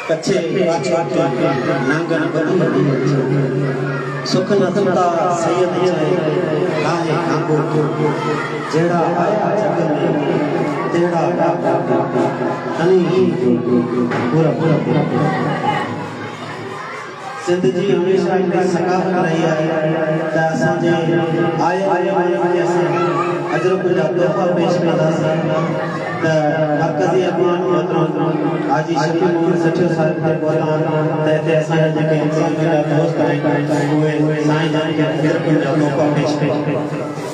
कच्चे नांगन बनी सुख नथता सैयद लाहे काबू जेड़ा आया जग में तेड़ा तनी पूरा पूरा पूरा सिंध जी हमेशा इनकी सकाफत रही है त असांजे आए अजर को तोहफा पेश कंदा त मरकजी अमान मोहतरम हाजी शफी मोहम्मद सठियो साहब के पहुंचा त ते असांजे जेके इंसान जा दोस्त आहिनि उहे साईं जान खे अजर को तोहफा पेश कनि।